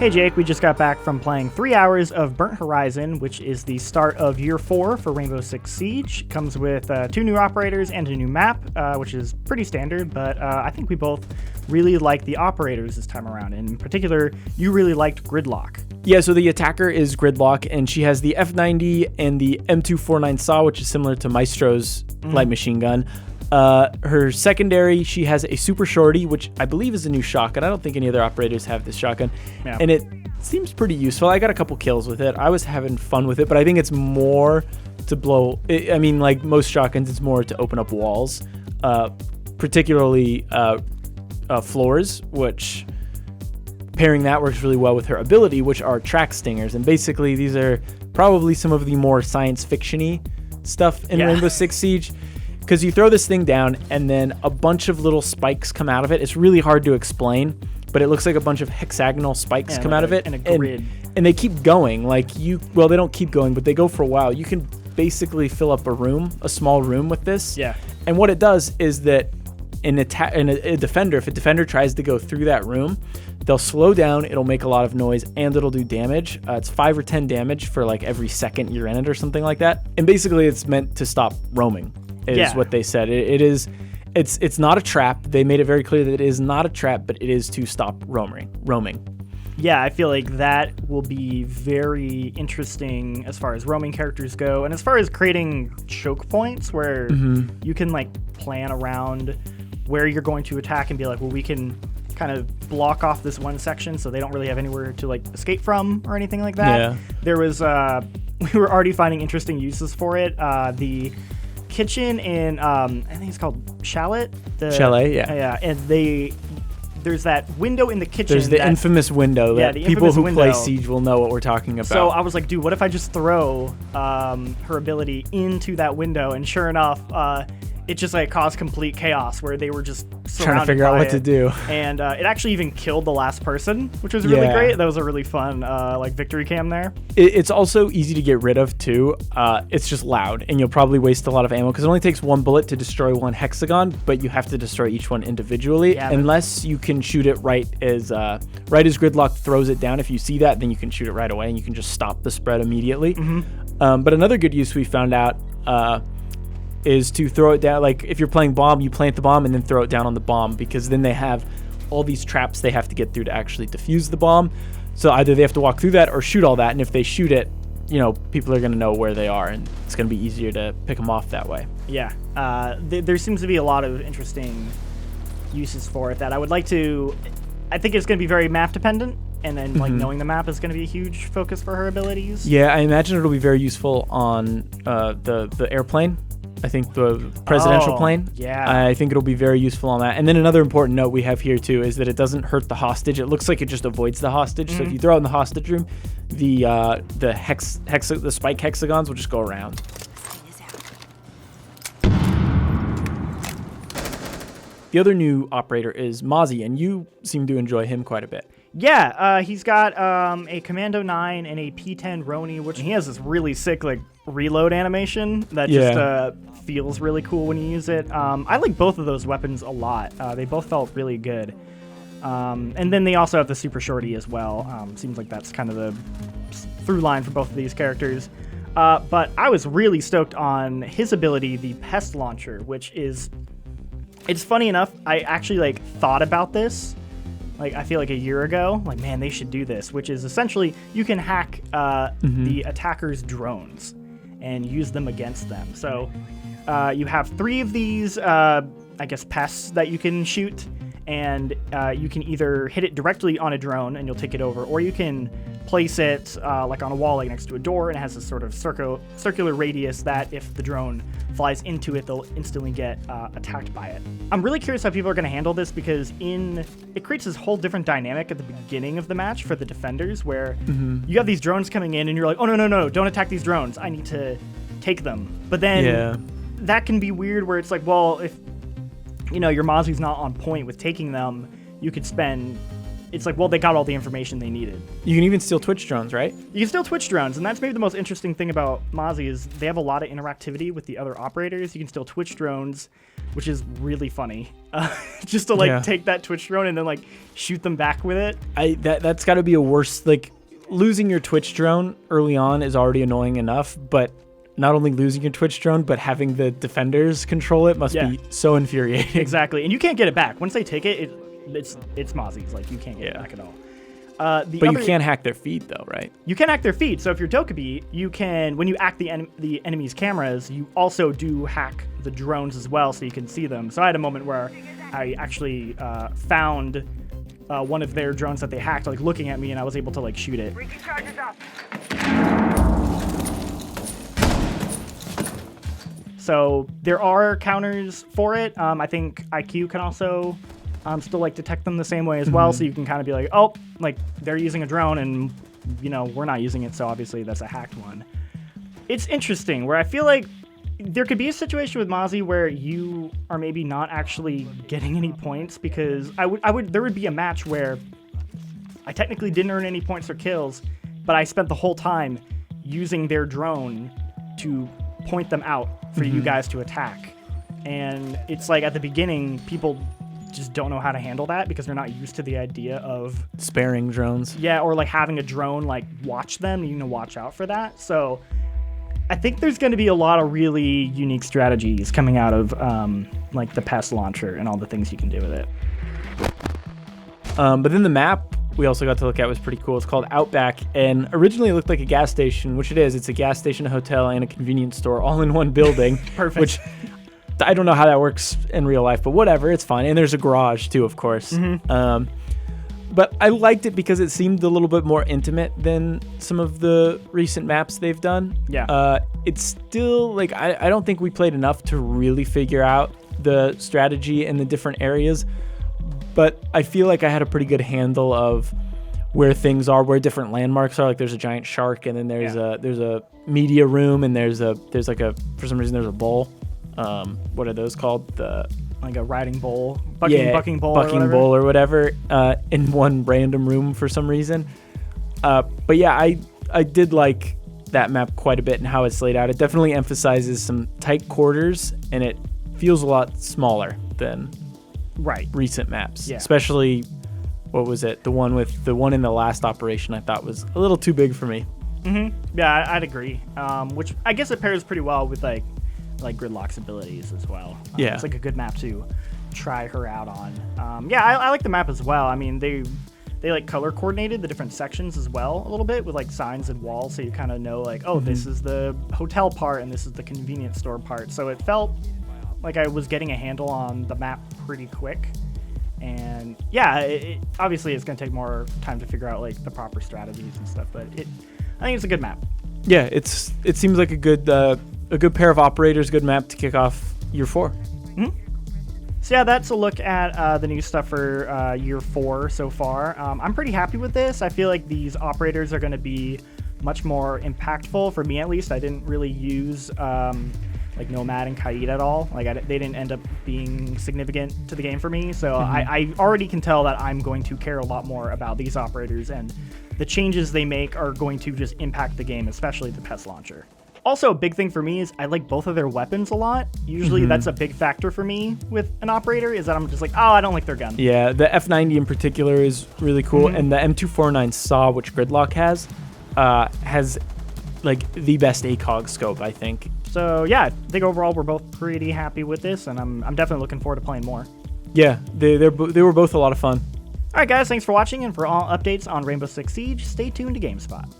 Hey Jake, we just got back from playing 3 hours of Burnt Horizon, which is the start of Year 4 for Rainbow Six Siege. Comes with 2 new operators and a new map, which is pretty standard, but I think we both really like the operators this time around. In particular, you really liked Gridlock. Yeah, so the attacker is Gridlock, and she has the F90 and the M249 SAW, which is similar to Maestro's light machine gun. Her secondary, she has a super shorty, which I believe is a new shotgun. I don't think any other operators have this shotgun. Yeah. And it seems pretty useful. I got a couple kills with it. I was having fun with it, but I think it's more to blow. I mean, like most shotguns, it's more to open up walls, particularly floors, which pairing that works really well with her ability, which are track stingers. And basically, these are probably some of the more science fiction-y stuff in Rainbow Six Siege. Because you throw this thing down and then a bunch of little spikes come out of it. It's really hard to explain, but it looks like a bunch of hexagonal spikes come out of it. And a grid. And they keep going. Well, they don't keep going, but they go for a while. You can basically fill up a small room with this. Yeah. And what it does is that a defender, if a defender tries to go through that room, they'll slow down, it'll make a lot of noise, and it'll do damage. It's 5 or 10 damage for like every second you're in it or something like that. And basically it's meant to stop roaming. Is what they said. It's not a trap. They made it very clear that it is not a trap, but it is to stop roaming. Yeah, I feel like that will be very interesting as far as roaming characters go, and as far as creating choke points where you can like plan around where you're going to attack and be like, well, we can kind of block off this one section so they don't really have anywhere to like escape from or anything like that. Yeah. There was we were already finding interesting uses for it. The kitchen in I think it's called Chalet. Yeah, and there's that window in the kitchen. There's the infamous window that people who play Siege will know what we're talking about. So I was like, dude, what if I just throw her ability into that window? And sure enough, it just like caused complete chaos where they were just trying to figure out what to do. And it actually even killed the last person, which was really great. That was a really fun like victory cam there. It's also easy to get rid of too. It's just loud, and you'll probably waste a lot of ammo because it only takes 1 bullet to destroy 1 hexagon, but you have to destroy each one individually. Yeah, unless you can shoot it right as Gridlock throws it down. If you see that, then you can shoot it right away, and you can just stop the spread immediately. But another good use we found out is to throw it down. Like if you're playing bomb, you plant the bomb and then throw it down on the bomb, because then they have all these traps they have to get through to actually defuse the bomb. So either they have to walk through that or shoot all that. And if they shoot it, people are going to know where they are, and it's going to be easier to pick them off that way. Yeah. There seems to be a lot of interesting uses for it that I would like to. I think it's going to be very map dependent. And then, knowing the map is going to be a huge focus for her abilities. Yeah, I imagine it'll be very useful on the airplane. I think the presidential plane. Yeah. I think it'll be very useful on that. And then another important note we have here too is that it doesn't hurt the hostage. It looks like it just avoids the hostage. So if you throw it in the hostage room, the spike hexagons will just go around. The other new operator is Mozzie, and you seem to enjoy him quite a bit. Yeah, he's got a Commando 9 and a P10 Roni, which he has this really sick like reload animation that just feels really cool when you use it. I like both of those weapons a lot. They both felt really good. And then they also have the Super Shorty as well. Seems like that's kind of the through line for both of these characters. But I was really stoked on his ability, the Pest Launcher, which is... It's funny enough, I actually like thought about this I feel like a year ago, man, they should do this, which is essentially you can hack the attacker's drones and use them against them. So you have 3 of these, pests that you can shoot, and you can either hit it directly on a drone and you'll take it over, or you can place it on a wall next to a door, and it has this sort of circular radius that if the drone flies into it, they'll instantly get attacked by it. I'm really curious how people are going to handle this, because it creates this whole different dynamic at the beginning of the match for the defenders, where you have these drones coming in and you're like, oh, no, don't attack these drones. I need to take them. But then that can be weird, where it's like, well, if your Mozzie's not on point with taking them, you could spend... It's like, well, they got all the information they needed. You can even steal Twitch drones, right? You can steal Twitch drones, and that's maybe the most interesting thing about Mozzie is they have a lot of interactivity with the other operators. You can steal Twitch drones, which is really funny. Just to like take that Twitch drone and then like shoot them back with it. That's got to be a worse, like losing your Twitch drone early on is already annoying enough, but not only losing your Twitch drone, but having the defenders control it must be so infuriating. Exactly, and you can't get it back. Once they take it, it's Mozzie's. Like you can't get it back at all. But you can't hack their feed though, right? You can hack their feed. So if you're Dokkaebi, you can, when you hack the enemy's cameras, you also do hack the drones as well, so you can see them. So I had a moment where I actually found one of their drones that they hacked, like looking at me, and I was able to like shoot it. So there are counters for it. I think IQ can also still like detect them the same way as well. So you can kind of be like, oh, like they're using a drone and we're not using it. So obviously that's a hacked one. It's interesting where I feel like there could be a situation with Mozzie where you are maybe not actually getting any points, because there would be a match where I technically didn't earn any points or kills, but I spent the whole time using their drone to point them out for you guys to attack. And it's like at the beginning, people just don't know how to handle that because they're not used to the idea of sparing drones. Yeah, or like having a drone like watch them, watch out for that. So I think there's going to be a lot of really unique strategies coming out of like the PES launcher and all the things you can do with it. But then the map we also got to look at was pretty cool. It's called Outback, and originally it looked like a gas station, which it is. It's a gas station, a hotel, and a convenience store all in one building. Perfect. Which I don't know how that works in real life, but whatever, it's fine. And there's a garage too, of course. But I liked it because it seemed a little bit more intimate than some of the recent maps they've done. Yeah. It's still like I don't think we played enough to really figure out the strategy in the different areas. But I feel like I had a pretty good handle of where things are, where different landmarks are. Like there's a giant shark, and then there's a media room, and there's like a, for some reason there's a bowl. What are those called? Like a riding bowl, bucking bowl or whatever, in one random room for some reason. But yeah, I did like that map quite a bit and how it's laid out. It definitely emphasizes some tight quarters, and it feels a lot smaller than recent maps. Yeah. Especially, what was it? The one in the last operation I thought was a little too big for me. Yeah, I'd agree. Which I guess it pairs pretty well with like Gridlock's abilities as well. Yeah. It's like a good map to try her out on. Yeah, I like the map as well. I mean, they like color coordinated the different sections as well a little bit with like signs and walls, so you kind of know like, oh, this is the hotel part and this is the convenience store part. So it felt like I was getting a handle on the map pretty quick. And yeah, obviously it's going to take more time to figure out like the proper strategies and stuff, but I think it's a good map. Yeah, it seems like a good pair of operators, good map to kick off year 4. So yeah, that's a look at the new stuff for year 4 so far. I'm pretty happy with this. I feel like these operators are going to be much more impactful, for me at least. I didn't really use like Nomad and Kaid at all. Like they didn't end up being significant to the game for me. So I already can tell that I'm going to care a lot more about these operators, and the changes they make are going to just impact the game, especially the PES launcher. Also, a big thing for me is I like both of their weapons a lot. Usually that's a big factor for me with an operator, is that I'm just like, oh, I don't like their gun. Yeah, the F90 in particular is really cool, and the M249 SAW, which Gridlock has like the best ACOG scope, I think. So yeah, I think overall we're both pretty happy with this, and I'm definitely looking forward to playing more. Yeah, they were both a lot of fun. All right, guys, thanks for watching, and for all updates on Rainbow Six Siege, stay tuned to GameSpot.